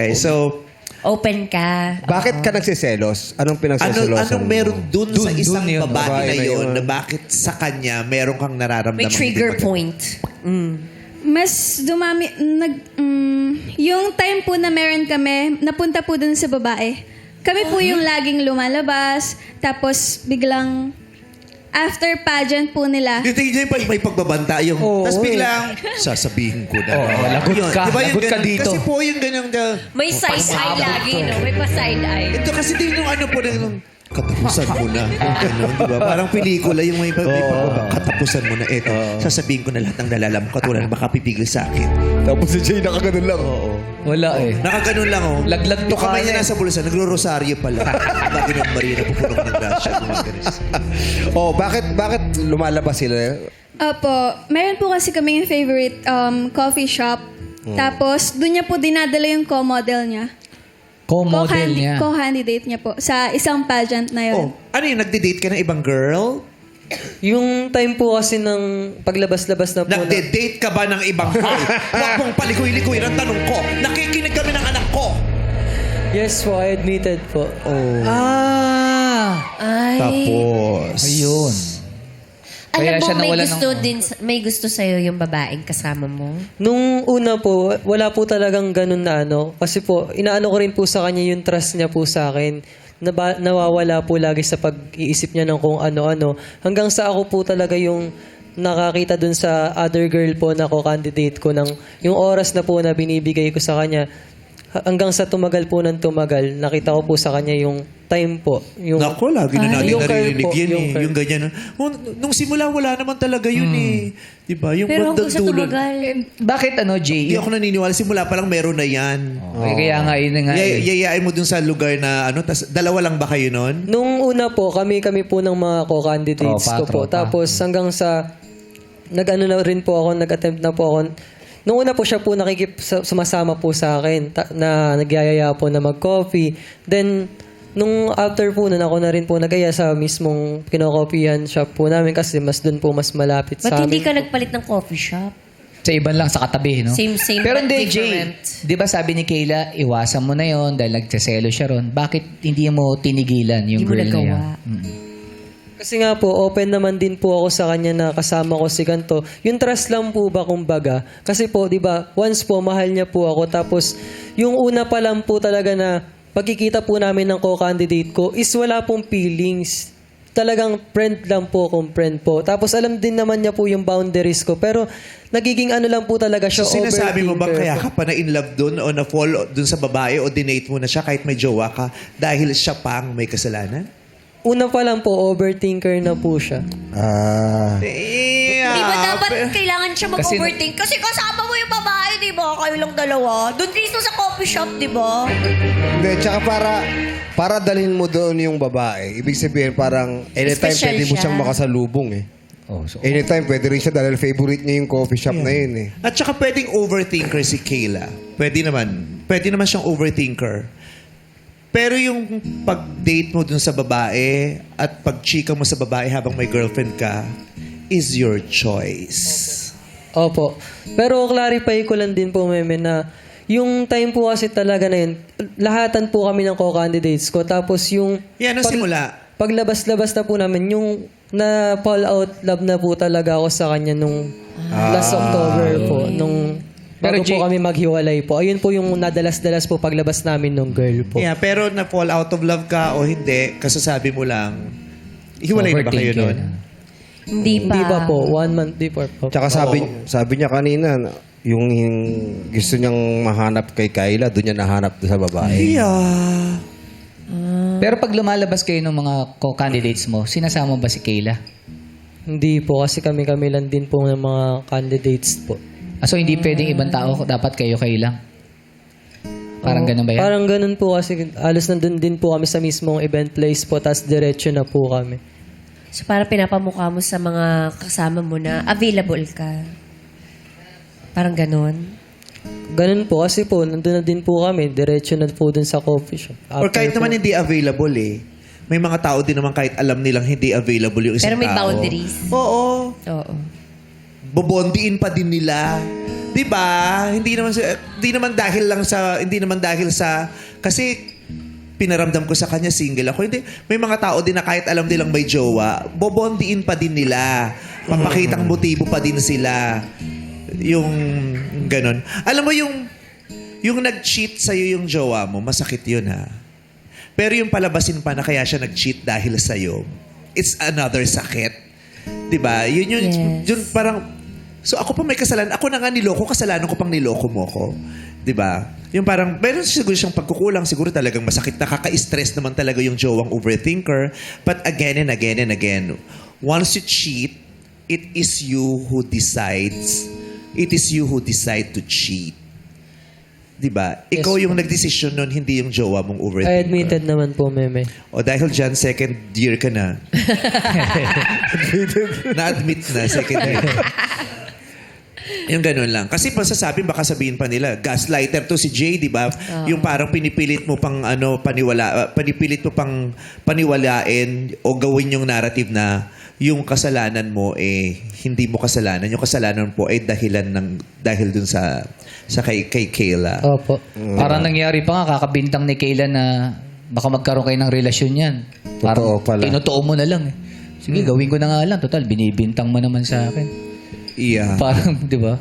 Okay, so, Open ka. Bakit ka nagsiselos? Anong pinagsiselosan anong meron dun sa isang yun, babae na yun yun. na bakit sa kanya meron kang nararamdaman? May trigger point. Mas dumami, yung time po na meron kami, napunta po dun sa babae. Kami po yung laging lumalabas, tapos biglang, after pageant po nila, Yung tingin niya may pagbabanta yung... Tapos biglang, sasabihin ko na. lagot Yun, ka. di ba yung Lagot ka ganun? dito. Kasi po yung ganyang... May side eye lagi, no? May pa-side eye. Ito kasi din yung ano po na yung katapusan mo na. Yung ganun, di ba? Parang pelikula yung may katapusan mo na. Eto, sasabihin ko na lahat ng nalalam ko at wala na makapipigil sa akin. Tapos si Jay nakaganon lang. Wala eh. Nakaganon lang, oh. Laglag to Yung kamay niya kanan. nasa bulsa, nagro-rosaryo pala. Bakit ng Marina pupunong ng grasya. Bakit lumalabas sila? opo, meron po kasi kami yung favorite coffee shop. Tapos, dun niya po dinadala yung co-model niya. Co-model niya. Co-candidate niya po sa isang pageant na yun. Oh, ano yun? Nagde-date ka ng ibang girl? Yung time po kasi ng paglabas-labas na po Nagde-date ka ba ng ibang girl? Huwag mong palikoy-likoy ng tanong ko. Nakikinig kami ng anak ko. Yes po, I admitted po. Ay. Tapos. Ayun. Alam Kaya mo, siya may nawala gusto din, may gusto sa'yo yung babaeng kasama mo. Nung una po, wala po talagang ganun na ano. Kasi po, inaano ko rin po sa kanya yung trust niya po sa akin. Nawawala po lagi sa pag-iisip niya ng kung ano-ano. Hanggang sa ako po talaga yung nakakita dun sa other girl po na ko-candidate ko ng yung oras na po na binibigay ko sa kanya. Hanggang sa tumagal po ng tumagal, nakita ko po sa kanya yung time po. Yung, Nako, lagi na natin yung curve narinig po, yun yung eh. curve. Yung ganyan. Nung simula, wala naman talaga yun eh. Diba? Yung Pero hanggang bandang sa dulo. tumagal. Bakit ano, Hindi Jay? ako naniniwala. Simula pa lang meron na yan. Kaya nga, yun na nga. Yayain mo dun sa lugar na ano, tas dalawa lang ba kayo nun? Nung una po, kami po ng mga co-candidates ko po. tropa. Tapos hanggang sa nag-ano na rin po ako, nag-attempt na po ako. Nung una po siya po sumasama po sa akin na nagyayaya po na mag-coffee. Then, nung after po nun, ako na rin po nag-aya sa mismong kinokopyahan shop po namin kasi mas dun po mas malapit Ba't sa hindi amin. ka nagpalit ng coffee shop? Sa iban lang, sa katabi, no? Same, Pero but hindi, Jay. different. Di ba sabi ni Kayla, iwasan mo na yon dahil nagsaselo siya ron. Bakit hindi mo tinigilan yung Hindi mo girl na nagawa. yun? Kasi nga po, open naman din po ako sa kanya na kasama ko si ganito. Yung trust lang po ba kumbaga? Kasi po, di ba, once po, mahal niya po ako. Tapos, yung una pa lang po talaga na pagkikita po namin ng co-candidate ko is wala pong feelings. Talagang friend lang po kung friend po. Tapos, alam din naman niya po yung boundaries ko. Pero, nagiging ano lang po talaga siya, So, sinasabi mo ba overthinker kaya po. ka pa na in love dun o na-fall dun sa babae o dinate mo na siya kahit may jowa ka dahil siya pa ang may kasalanan? Una pa lang po, overthinker na po siya. Di ba dapat kailangan siya Kasi- mag-overthink? Kasi kasama mo yung babae, di ba? Kayo lang dalawa. Doon rin sa coffee shop, di ba? Hindi, tsaka para dalhin mo doon yung babae, ibig sabihin parang anytime Special pwede mo siya. siyang makasalubong eh. Oh, so, Anytime pwede rin siya dahil favorite niya yung coffee shop na yun eh. At saka pwedeng overthinker si Kayla. Pwede naman siyang overthinker. Pero yung pag-date mo dun sa babae at pag-chika mo sa babae habang may girlfriend ka is your choice. Opo. Pero clarify ko lang din po, Meme, na yung time po kasi talaga na yun, lahatan po kami ng co-candidates ko. Tapos yung... Yan ang simula. Paglabas-labas na po namin, yung na fall out love na po talaga ako sa kanya nung last October po. Nung Pero bago po kami maghiwalay po. Ayun po yung nadalas-dalas po paglabas namin nung girl po. Yeah, pero na-fall out of love ka o hindi, kasasabi mo lang, hiwalay na ba kayo overthinker. nun? Hindi pa. Hindi ba po? 1 month before po. Tsaka sabi niya kanina, yung gusto niyang mahanap kay Kayla, doon niya nahanap sa babae. Yeah. Pero pag lumalabas kayo ng mga co-candidates mo, sinasama ba si Kayla? Hindi po. Kasi kami lang din po ng mga candidates po. So hindi pwedeng ibang tao, dapat kayo lang? Parang ganun ba yan? Parang ganun po kasi alos nandun din po kami sa mismong event place po, tas diretso na po kami. So, para pinapamukha mo sa mga kasama mo na available ka. Parang ganun. Ganun po kasi po, nandun na din po kami, diretso na po dun sa coffee shop. Or kahit naman hindi available eh. May mga tao din naman kahit alam nilang hindi available yung isang Pero may tao. boundaries. Oo. Oo. Bobondiin pa din nila. 'Di ba? Hindi naman dahil sa kasi pinaramdam ko sa kanya single ako. Hindi, may mga tao din na kahit alam nilang may jowa, bobondiin pa din nila. Papakitang motibo pa din sila. Yung ganon. Alam mo yung nag-cheat sa'yo yung jowa mo, masakit yun ha. Pero yung palabasin pa na kaya siya nag-cheat dahil sa'yo, it's another sakit. 'Di ba? Yes. Yun parang, so ako pa may kasalanan. Ako na nga niloko, kasalanan ko pang niloko mo ko. 'Di ba? Yung parang, meron siguro siyang pagkukulang. Siguro talagang masakit. Nakaka-stress naman talaga yung jowang overthinker. But again and again and again, once you cheat, it is you who decides. It is you who decide to cheat. 'Di ba? Ikaw yung nagdesisyon nun, hindi yung jowa mong overthinker. I admitted naman po, Meme. O dahil dyan, second year ka na. Na-admit na, second year. Yung ganun lang. Kasi pasasabi, baka sabihin pa nila, gaslighter to si Jay, di ba? Yung parang pinipilit mo pang pinipilit mo pang paniwalain o gawin yung narrative na yung kasalanan mo hindi mo kasalanan. Yung kasalanan po ay dahil dun sa kay Kayla. Opo. Parang nangyari pa nga, kakabintang ni Kayla na baka magkaroon kayo ng relasyon yan. Parang Totoo pala. tinotoo mo na lang eh. Sige, gawin ko na nga lang. Total, binibintang mo naman sa akin. Yeah. Parang, di ba?